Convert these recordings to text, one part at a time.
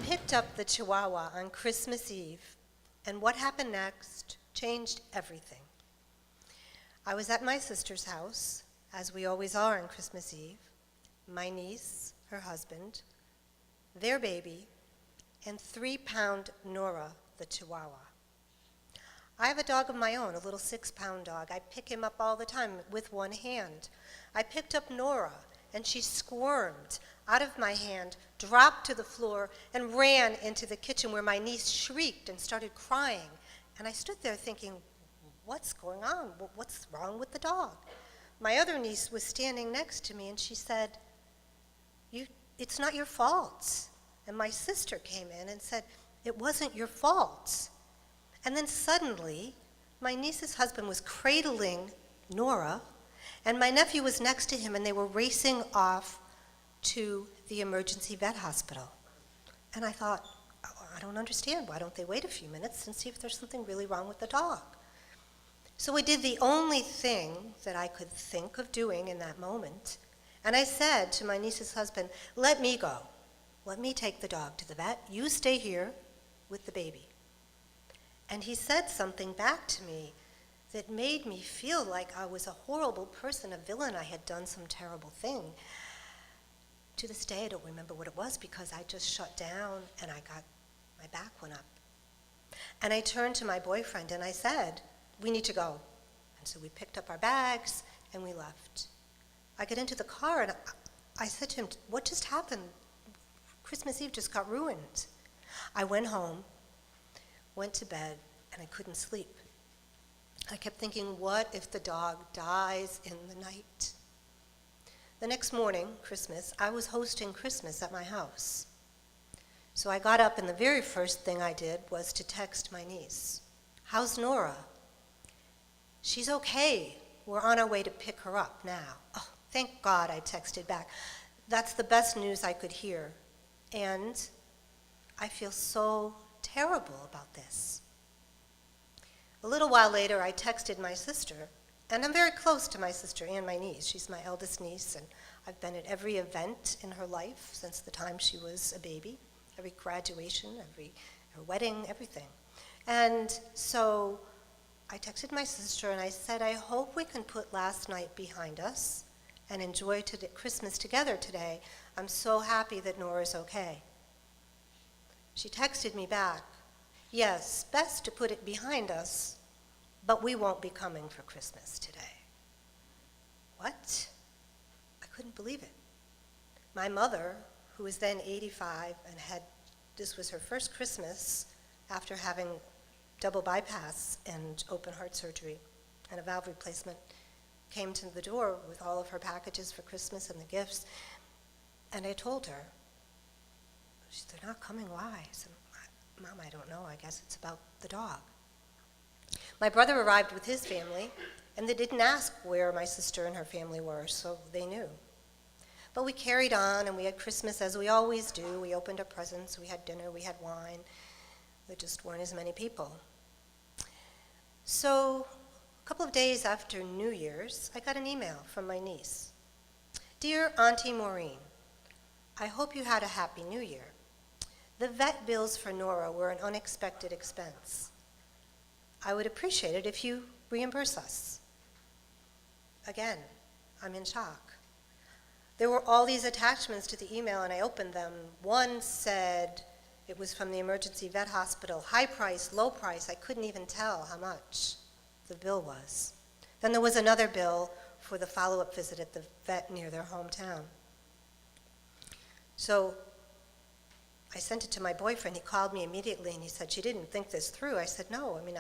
picked up the Chihuahua on Christmas Eve, and what happened next changed everything. I was at my sister's house, as we always are on Christmas Eve, my niece, her husband, their baby, and 3-pound Nora, the Chihuahua. I have a dog of my own, a little 6-pound dog. I pick him up all the time with one hand. I picked up Nora, and she squirmed out of my hand, dropped to the floor, and ran into the kitchen where my niece shrieked and started crying. And I stood there thinking, what's going on? What's wrong with the dog? My other niece was standing next to me, and she said, it's not your fault. And my sister came in and said, it wasn't your fault. And then suddenly, my niece's husband was cradling Nora, and my nephew was next to him, and they were racing off to the emergency vet hospital. And I thought, oh, I don't understand. Why don't they wait a few minutes and see if there's something really wrong with the dog? So I did the only thing that I could think of doing in that moment. And I said to my niece's husband, let me go. Let me take the dog to the vet. You stay here with the baby. And he said something back to me that made me feel like I was a horrible person, a villain. I had done some terrible thing. To this day, I don't remember what it was because I just shut down and my back went up. And I turned to my boyfriend and I said, we need to go. And so we picked up our bags and we left. I got into the car and I said to him, what just happened? Christmas Eve just got ruined. I went home, went to bed, and I couldn't sleep. I kept thinking, what if the dog dies in the night? The next morning, Christmas, I was hosting Christmas at my house. So I got up and the very first thing I did was to text my niece. How's Nora? She's okay. We're on our way to pick her up now. Oh, thank God, I texted back. That's the best news I could hear. And I feel so terrible about this. A little while later, I texted my sister, and I'm very close to my sister and my niece. She's my eldest niece, and I've been at every event in her life since the time she was a baby, every graduation, her wedding, everything. And so I texted my sister, and I said, I hope we can put last night behind us and enjoy Christmas together today. I'm so happy that Nora's okay. She texted me back, yes, best to put it behind us, but we won't be coming for Christmas today. What? I couldn't believe it. My mother, who was then 85 and this was her first Christmas after having double bypass and open heart surgery and a valve replacement, came to the door with all of her packages for Christmas and the gifts. And I told her, she said, they're not coming, why? I said, Mom, I don't know, I guess it's about the dog. My brother arrived with his family, and they didn't ask where my sister and her family were, so they knew. But we carried on, and we had Christmas as we always do. We opened our presents, we had dinner, we had wine. There just weren't as many people. So a couple of days after New Year's, I got an email from my niece. Dear Auntie Maureen, I hope you had a happy New Year. The vet bills for Nora were an unexpected expense. I would appreciate it if you reimburse us. Again, I'm in shock. There were all these attachments to the email, and I opened them. One said it was from the emergency vet hospital, high price, low price. I couldn't even tell how much the bill was. Then there was another bill for the follow-up visit at the vet near their hometown. So I sent it to my boyfriend. He called me immediately and he said, she didn't think this through. I said, no. I mean,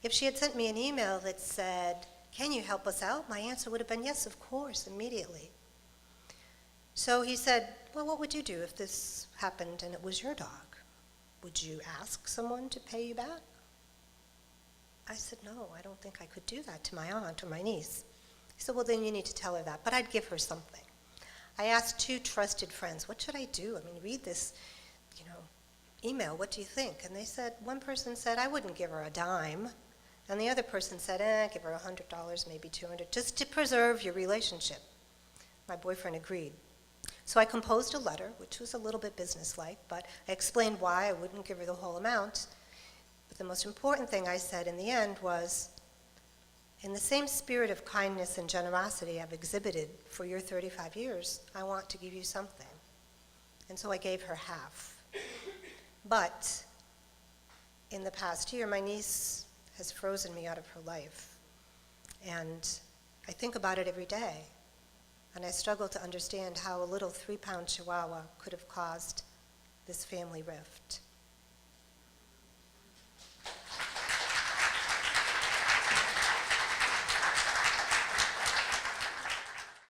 if she had sent me an email that said, can you help us out? My answer would have been yes, of course, immediately. So he said, well, what would you do if this happened and it was your dog? Would you ask someone to pay you back? I said, no, I don't think I could do that to my aunt or my niece. He said, well, then you need to tell her that, but I'd give her something. I asked 2 trusted friends, what should I do? I mean, read this, email, what do you think? And they said, one person said, I wouldn't give her a dime. And the other person said, give her $100, maybe $200, just to preserve your relationship. My boyfriend agreed. So I composed a letter, which was a little bit businesslike, but I explained why I wouldn't give her the whole amount. But the most important thing I said in the end was, in the same spirit of kindness and generosity I've exhibited for your 35 years, I want to give you something. And so I gave her half. But in the past year, my niece has frozen me out of her life. And I think about it every day. And I struggle to understand how a little 3-pound Chihuahua could have caused this family rift.